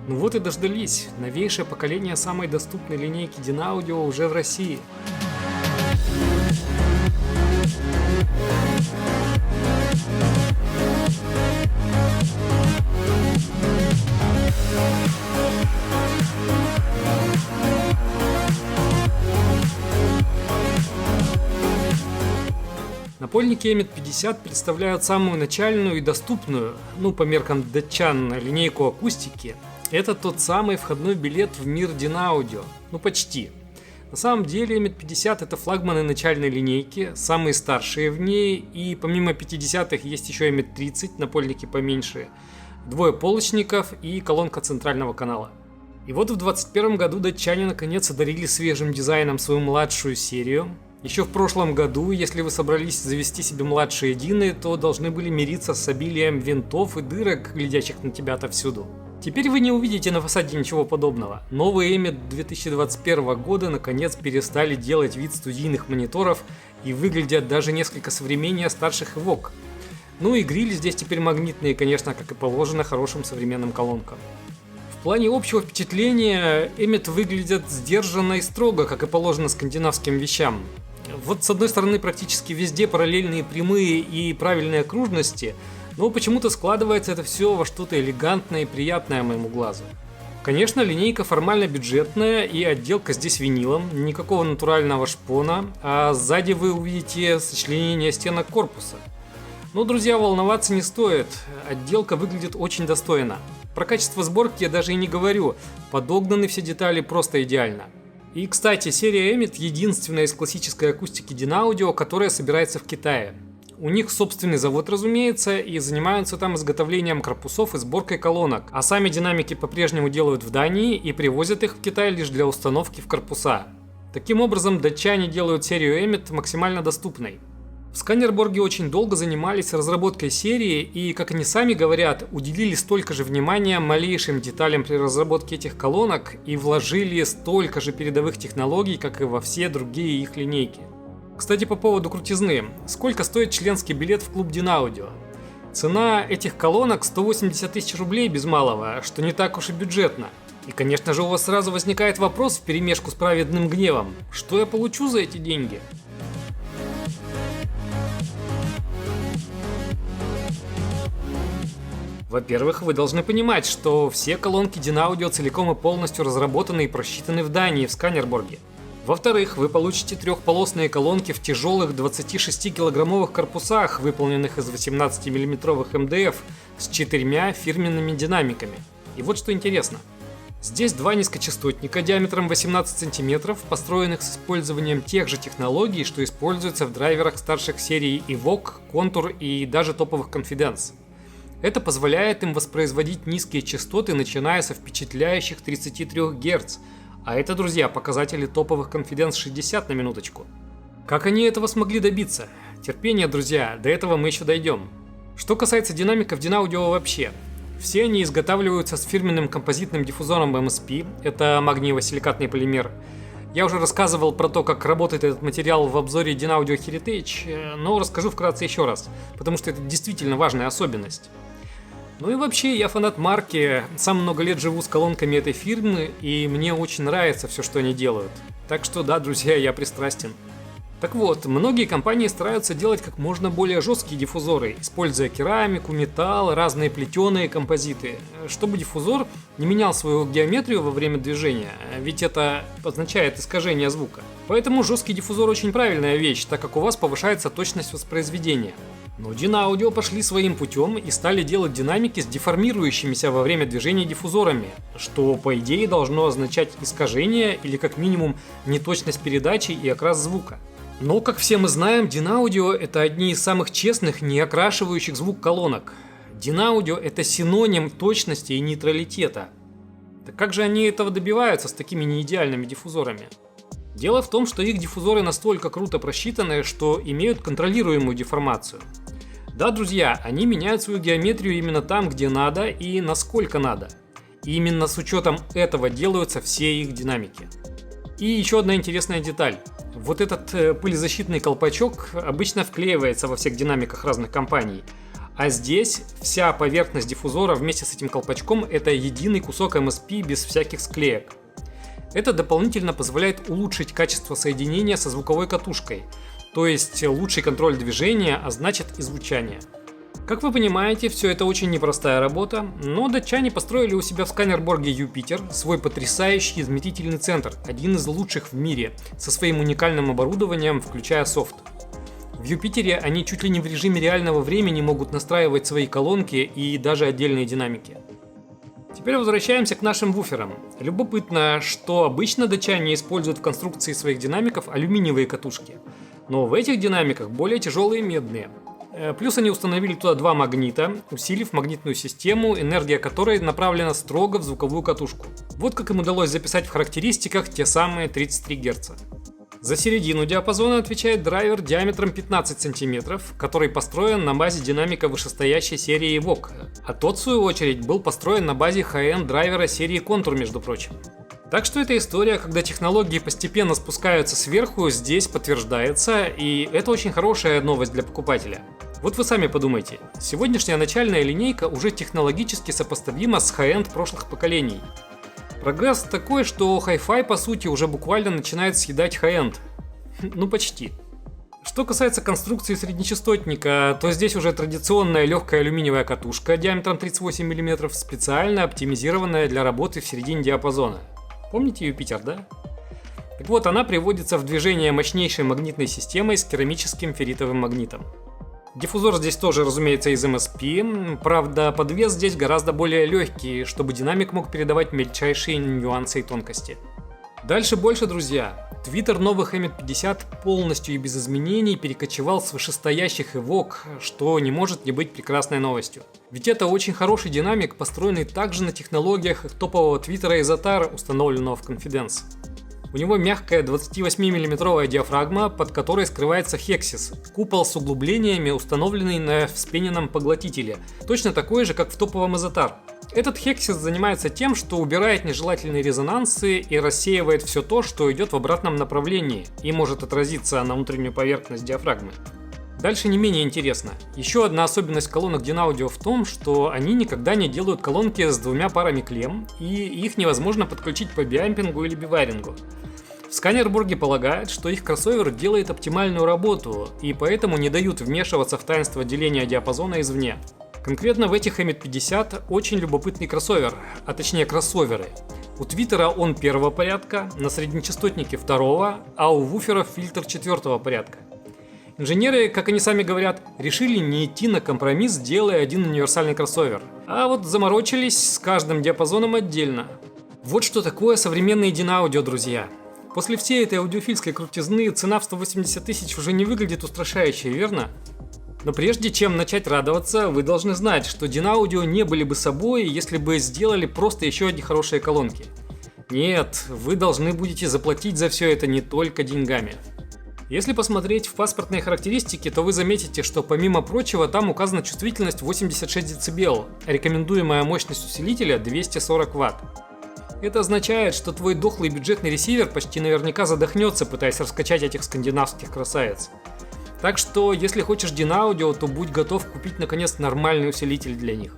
Ну вот и дождались. Новейшее поколение самой доступной линейки Dynaudio уже в России. Напольники Emmet 50 представляют самую начальную и доступную, по меркам датчан, линейку акустики. Это тот самый входной билет в мир Dynaudio. Почти. На самом деле Emmet 50 это флагманы начальной линейки, самые старшие в ней, и помимо 50-х есть еще Emmet 30, напольники поменьше, двое полочников и колонка центрального канала. И вот в 2021 году датчане наконец одарили свежим дизайном свою младшую серию. Еще в прошлом году, если вы собрались завести себе младшие Дины, то должны были мириться с обилием винтов и дырок, глядящих на тебя отовсюду. Теперь вы не увидите на фасаде ничего подобного. Новые Emmet 2021 года наконец перестали делать вид студийных мониторов и выглядят даже несколько современнее старших Evoque. И грили здесь теперь магнитные, конечно, как и положено хорошим современным колонкам. В плане общего впечатления Emmet выглядят сдержанно и строго, как и положено скандинавским вещам. Вот с одной стороны практически везде параллельные прямые и правильные окружности, но почему-то складывается это все во что-то элегантное и приятное моему глазу. Конечно, линейка формально бюджетная и отделка здесь винилом, никакого натурального шпона, а сзади вы увидите сочленение стенок корпуса. Но, друзья, волноваться не стоит, отделка выглядит очень достойно. Про качество сборки я даже и не говорю, подогнаны все детали просто идеально. И, кстати, серия Emmet единственная из классической акустики Dynaudio, которая собирается в Китае. У них собственный завод, разумеется, и занимаются там изготовлением корпусов и сборкой колонок, а сами динамики по-прежнему делают в Дании и привозят их в Китай лишь для установки в корпуса. Таким образом, датчане делают серию Emmet максимально доступной. В Сканерборге очень долго занимались разработкой серии и, как они сами говорят, уделили столько же внимания малейшим деталям при разработке этих колонок и вложили столько же передовых технологий, как и во все другие их линейки. Кстати, по поводу крутизны. Сколько стоит членский билет в клуб Dynaudio? Цена этих колонок 180 тысяч рублей без малого, что не так уж и бюджетно. И, конечно же, у вас сразу возникает вопрос вперемешку с праведным гневом. Что я получу за эти деньги? Во-первых, вы должны понимать, что все колонки Dynaudio целиком и полностью разработаны и просчитаны в Дании, в Сканерборге. Во-вторых, вы получите трехполосные колонки в тяжелых 26-килограммовых корпусах, выполненных из 18-мм МДФ с 4 фирменными динамиками. И вот что интересно. Здесь два низкочастотника диаметром 18 см, построенных с использованием тех же технологий, что используются в драйверах старших серий Evoque, Contour и даже топовых Confidence. Это позволяет им воспроизводить низкие частоты, начиная со впечатляющих 33 Гц, а это, друзья, показатели топовых Confidence 60 на минуточку. Как они этого смогли добиться? Терпение, друзья, до этого мы еще дойдем. Что касается динамиков Dynaudio вообще, все они изготавливаются с фирменным композитным диффузором MSP, это магниево-силикатный полимер. Я уже рассказывал про то, как работает этот материал в обзоре Dynaudio Heritage, но расскажу вкратце еще раз, потому что это действительно важная особенность. И вообще, я фанат марки, сам много лет живу с колонками этой фирмы, и мне очень нравится все, что они делают. Так что да, друзья, я пристрастен. Так вот, многие компании стараются делать как можно более жесткие диффузоры, используя керамику, металл, разные плетеные композиты, чтобы диффузор не менял свою геометрию во время движения, ведь это означает искажение звука. Поэтому жесткий диффузор очень правильная вещь, так как у вас повышается точность воспроизведения. Но Dynaudio пошли своим путем и стали делать динамики с деформирующимися во время движения диффузорами, что по идее должно означать искажение или как минимум неточность передачи и окрас звука. Но, как все мы знаем, Dynaudio это одни из самых честных, не окрашивающих звук колонок. Dynaudio это синоним точности и нейтралитета. Так как же они этого добиваются с такими неидеальными диффузорами? Дело в том, что их диффузоры настолько круто просчитаны, что имеют контролируемую деформацию. Да, друзья, они меняют свою геометрию именно там, где надо и насколько надо. И именно с учетом этого делаются все их динамики. И еще одна интересная деталь. Вот этот пылезащитный колпачок обычно вклеивается во всех динамиках разных компаний. А здесь вся поверхность диффузора вместе с этим колпачком – это единый кусок MSP без всяких склеек. Это дополнительно позволяет улучшить качество соединения со звуковой катушкой, то есть лучший контроль движения, а значит и звучания. Как вы понимаете, все это очень непростая работа, но датчане построили у себя в Сканерборге Юпитер свой потрясающий измерительный центр, один из лучших в мире, со своим уникальным оборудованием, включая софт. В Юпитере они чуть ли не в режиме реального времени могут настраивать свои колонки и даже отдельные динамики. Теперь возвращаемся к нашим вуферам. Любопытно, что обычно датчане используют в конструкции своих динамиков алюминиевые катушки, но в этих динамиках более тяжелые медные. Плюс они установили туда два магнита, усилив магнитную систему, энергия которой направлена строго в звуковую катушку. Вот как им удалось записать в характеристиках те самые 33 Гц. За середину диапазона отвечает драйвер диаметром 15 см, который построен на базе динамика вышестоящей серии Evoque, а тот, в свою очередь, был построен на базе high-end драйвера серии Contour, между прочим. Так что эта история, когда технологии постепенно спускаются сверху, здесь подтверждается, и это очень хорошая новость для покупателя. Вот вы сами подумайте, сегодняшняя начальная линейка уже технологически сопоставима с high-end прошлых поколений. Прогресс такой, что Hi-Fi по сути уже буквально начинает съедать high-end. Ну почти. Что касается конструкции среднечастотника, то здесь уже традиционная легкая алюминиевая катушка диаметром 38 мм, специально оптимизированная для работы в середине диапазона. Помните Юпитер, да? Так вот, она приводится в движение мощнейшей магнитной системой с керамическим ферритовым магнитом. Диффузор здесь тоже, разумеется, из MSP, правда, подвес здесь гораздо более легкий, чтобы динамик мог передавать мельчайшие нюансы и тонкости. Дальше больше, друзья. Твиттер новых Emmet-50 полностью и без изменений перекочевал с вышестоящих Evoque, что не может не быть прекрасной новостью. Ведь это очень хороший динамик, построенный также на технологиях топового твиттера Izotar, установленного в Confidence. У него мягкая 28-мм диафрагма, под которой скрывается Hexis, купол с углублениями, установленный на вспененном поглотителе, точно такой же, как в топовом Izotar. Этот Hexis занимается тем, что убирает нежелательные резонансы и рассеивает все то, что идет в обратном направлении и может отразиться на внутреннюю поверхность диафрагмы. Дальше не менее интересно. Еще одна особенность колонок Dynaudio в том, что они никогда не делают колонки с двумя парами клемм, и их невозможно подключить по биампингу или бивайрингу. В Сканерборге полагают, что их кроссовер делает оптимальную работу, и поэтому не дают вмешиваться в таинство деления диапазона извне. Конкретно в этих Emmet-50 очень любопытный кроссовер, а точнее кроссоверы. У твиттера он первого порядка, на среднечастотнике второго, а у вуферов фильтр четвертого порядка. Инженеры, как они сами говорят, решили не идти на компромисс, делая один универсальный кроссовер, а вот заморочились с каждым диапазоном отдельно. Вот что такое современные Dynaudio, друзья. После всей этой аудиофильской крутизны цена в 180 тысяч уже не выглядит устрашающе, верно? Но прежде чем начать радоваться, вы должны знать, что Dynaudio не были бы собой, если бы сделали просто еще одни хорошие колонки. Нет, вы должны будете заплатить за все это не только деньгами. Если посмотреть в паспортные характеристики, то вы заметите, что помимо прочего там указана чувствительность 86 дБ, а рекомендуемая мощность усилителя 240 Вт. Это означает, что твой дохлый бюджетный ресивер почти наверняка задохнется, пытаясь раскачать этих скандинавских красавиц. Так что, если хочешь Dynaudio, то будь готов купить наконец нормальный усилитель для них.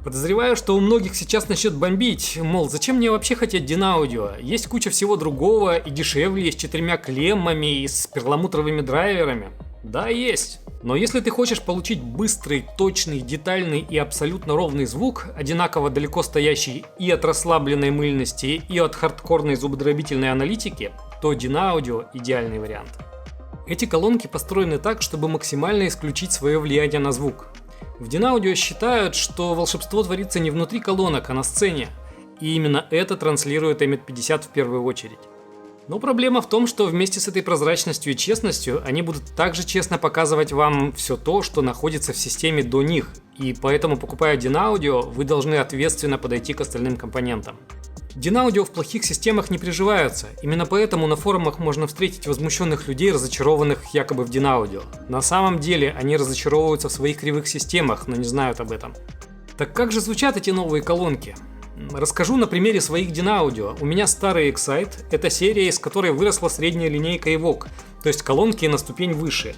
Подозреваю, что у многих сейчас начнет бомбить, мол, зачем мне вообще хотеть Dynaudio? Есть куча всего другого и дешевле, с 4 клеммами и с перламутровыми драйверами. Да, есть. Но если ты хочешь получить быстрый, точный, детальный и абсолютно ровный звук, одинаково далеко стоящий и от расслабленной мыльности, и от хардкорной зубодробительной аналитики, то Dynaudio – идеальный вариант. Эти колонки построены так, чтобы максимально исключить свое влияние на звук. В Dynaudio считают, что волшебство творится не внутри колонок, а на сцене. И именно это транслирует Emmet-50 в первую очередь. Но проблема в том, что вместе с этой прозрачностью и честностью они будут также честно показывать вам все то, что находится в системе до них. И поэтому, покупая Dynaudio, вы должны ответственно подойти к остальным компонентам. Dynaudio в плохих системах не приживаются, именно поэтому на форумах можно встретить возмущенных людей, разочарованных якобы в Dynaudio. На самом деле они разочаровываются в своих кривых системах, но не знают об этом. Так как же звучат эти новые колонки? Расскажу на примере своих Dynaudio. У меня старый Excite, это серия, из которой выросла средняя линейка Evoque, то есть колонки на ступень выше.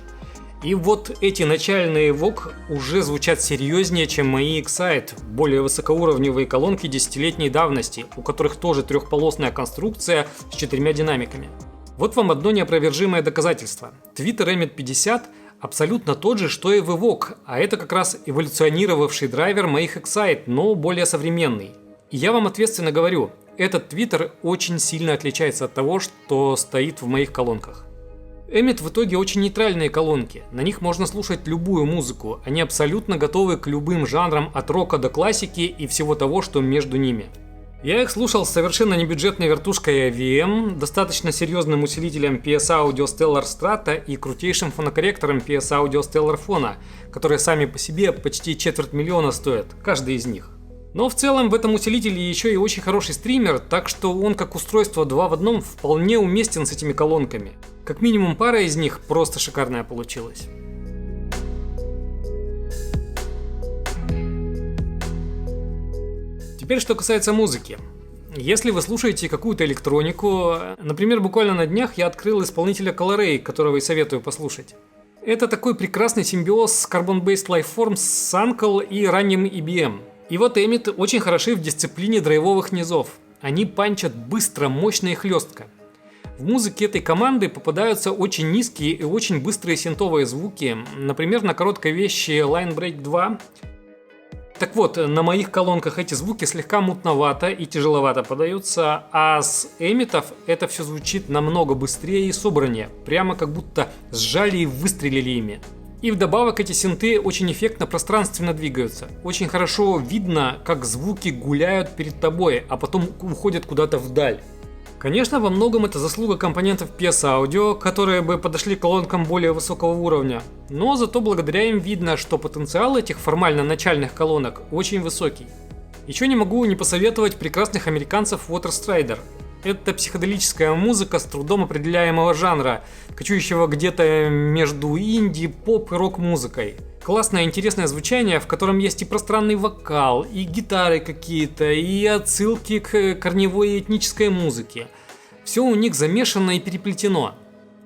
И вот эти начальные VOOG уже звучат серьезнее, чем мои Excite, более высокоуровневые колонки десятилетней давности, у которых тоже трехполосная конструкция с 4 динамиками. Вот вам одно неопровержимое доказательство. Twitter Emmet 50 абсолютно тот же, что и VOOG, а это как раз эволюционировавший драйвер моих Excite, но более современный. И я вам ответственно говорю, этот Twitter очень сильно отличается от того, что стоит в моих колонках. Emmet в итоге очень нейтральные колонки, на них можно слушать любую музыку, они абсолютно готовы к любым жанрам от рока до классики и всего того, что между ними. Я их слушал с совершенно небюджетной вертушкой AVM, достаточно серьезным усилителем PS Audio Stellar Strata и крутейшим фонокорректором PS Audio Stellar Phone, которые сами по себе почти $250 000 стоят, каждый из них. Но в целом в этом усилителе еще и очень хороший стример, так что он как устройство 2 в 1 вполне уместен с этими колонками. Как минимум пара из них просто шикарная получилась. Теперь что касается музыки. Если вы слушаете какую-то электронику, например, буквально на днях я открыл исполнителя Coloray, которого и советую послушать. Это такой прекрасный симбиоз Carbon-Based Lifeforms с Uncle и ранним EBM. И вот Emmet очень хороши в дисциплине драйвовых низов. Они панчат быстро, мощно и хлестко. В музыке этой команды попадаются очень низкие и очень быстрые синтовые звуки, например, на короткой вещи Line Break 2. Так вот, на моих колонках эти звуки слегка мутновато и тяжеловато подаются, а с Emmet'ов это все звучит намного быстрее и собраннее, прямо как будто сжали и выстрелили ими. И вдобавок эти синты очень эффектно пространственно двигаются. Очень хорошо видно, как звуки гуляют перед тобой, а потом уходят куда-то вдаль. Конечно, во многом это заслуга компонентов PS Audio, которые бы подошли к колонкам более высокого уровня. Но зато благодаря им видно, что потенциал этих формально начальных колонок очень высокий. Еще не могу не посоветовать прекрасных американцев Water Strider. Это психоделическая музыка с трудом определяемого жанра, кочующего где-то между инди, поп и рок-музыкой. Классное интересное звучание, в котором есть и пространный вокал, и гитары какие-то, и отсылки к корневой и этнической музыке. Все у них замешано и переплетено.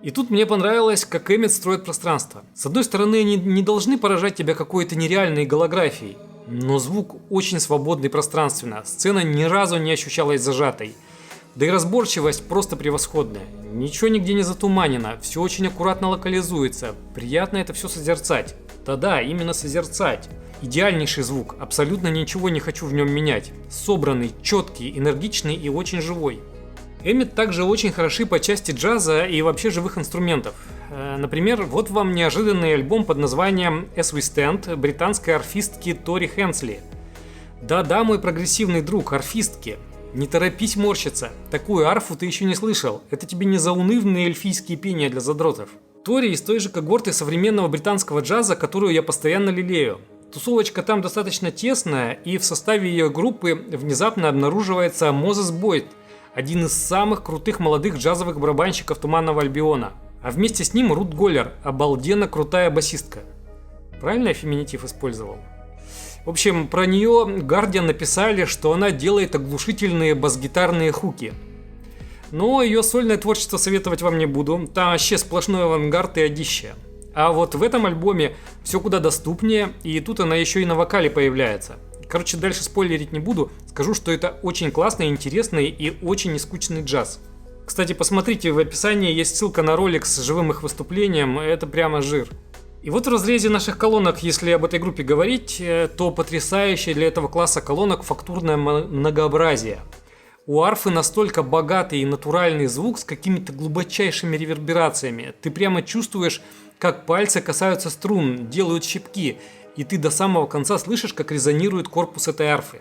И тут мне понравилось, как Emmet строит пространство. С одной стороны, они не должны поражать тебя какой-то нереальной голографией, но звук очень свободный пространственно, сцена ни разу не ощущалась зажатой. Да и разборчивость просто превосходная. Ничего нигде не затуманено, все очень аккуратно локализуется. Приятно это все созерцать. Да-да, именно созерцать. Идеальнейший звук, абсолютно ничего не хочу в нем менять. Собранный, четкий, энергичный и очень живой. Emmet также очень хороши по части джаза и вообще живых инструментов. Например, вот вам неожиданный альбом под названием As We Stand британской арфистки Тори Хенсли. Да-да, мой прогрессивный друг, арфистки. Не торопись морщиться, такую арфу ты еще не слышал, это тебе не заунывные эльфийские пения для задротов. Тори из той же когорты современного британского джаза, которую я постоянно лелею. Тусовочка там достаточно тесная, и в составе ее группы внезапно обнаруживается Мозес Бойд, один из самых крутых молодых джазовых барабанщиков Туманного Альбиона. А вместе с ним Рут Голлер, обалденно крутая басистка. Правильно я феминитив использовал? В общем, про нее Guardian написали, что она делает оглушительные бас-гитарные хуки. Но ее сольное творчество советовать вам не буду, там вообще сплошной авангард и одище. А вот в этом альбоме все куда доступнее, и тут она еще и на вокале появляется. Короче, дальше спойлерить не буду, скажу, что это очень классный, интересный и очень нескучный джаз. Кстати, посмотрите, в описании есть ссылка на ролик с живым их выступлением, это прямо жир. И вот в разрезе наших колонок, если об этой группе говорить, то потрясающее для этого класса колонок фактурное многообразие. У арфы настолько богатый и натуральный звук с какими-то глубочайшими реверберациями. Ты прямо чувствуешь, как пальцы касаются струн, делают щипки, и ты до самого конца слышишь, как резонирует корпус этой арфы.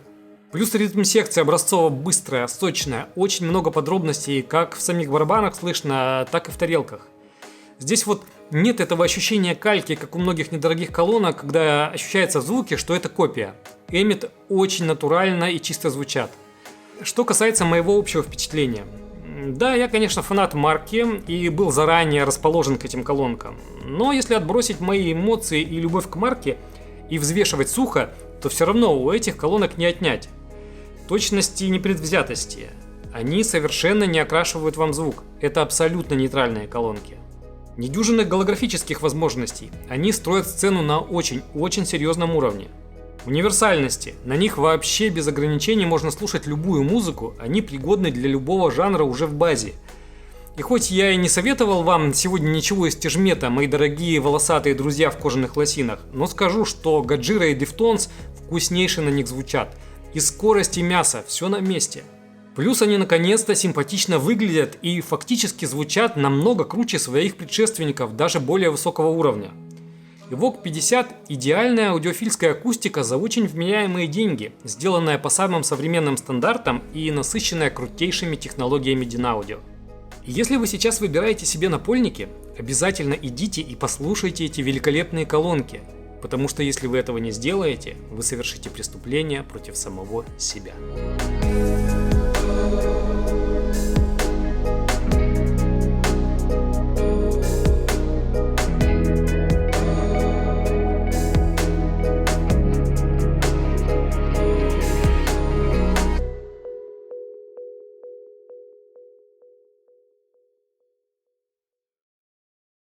Плюс ритм-секция образцово быстрая, сочная, очень много подробностей, как в самих барабанах слышно, так и в тарелках. Здесь вот нет этого ощущения кальки, как у многих недорогих колонок, когда ощущается в звуке, что это копия. Emmet очень натурально и чисто звучат. Что касается моего общего впечатления. Да, я, конечно, фанат марки и был заранее расположен к этим колонкам. Но если отбросить мои эмоции и любовь к марке и взвешивать сухо, то все равно у этих колонок не отнять. Точности и непредвзятости. Они совершенно не окрашивают вам звук. Это абсолютно нейтральные колонки. Недюжинных голографических возможностей. Они строят сцену на очень серьезном уровне. Универсальности. На них вообще без ограничений можно слушать любую музыку, они пригодны для любого жанра уже в базе. И хоть я и не советовал вам сегодня ничего из Тяжмета, мои дорогие волосатые друзья в кожаных лосинах, но скажу, что Gojira и Deftones вкуснейше на них звучат. И скорость, и мясо, все на месте. Плюс они наконец-то симпатично выглядят и фактически звучат намного круче своих предшественников, даже более высокого уровня. Evoque 50 – идеальная аудиофильская акустика за очень вменяемые деньги, сделанная по самым современным стандартам и насыщенная крутейшими технологиями Dynaudio. Если вы сейчас выбираете себе напольники, обязательно идите и послушайте эти великолепные колонки, потому что если вы этого не сделаете, вы совершите преступление против самого себя.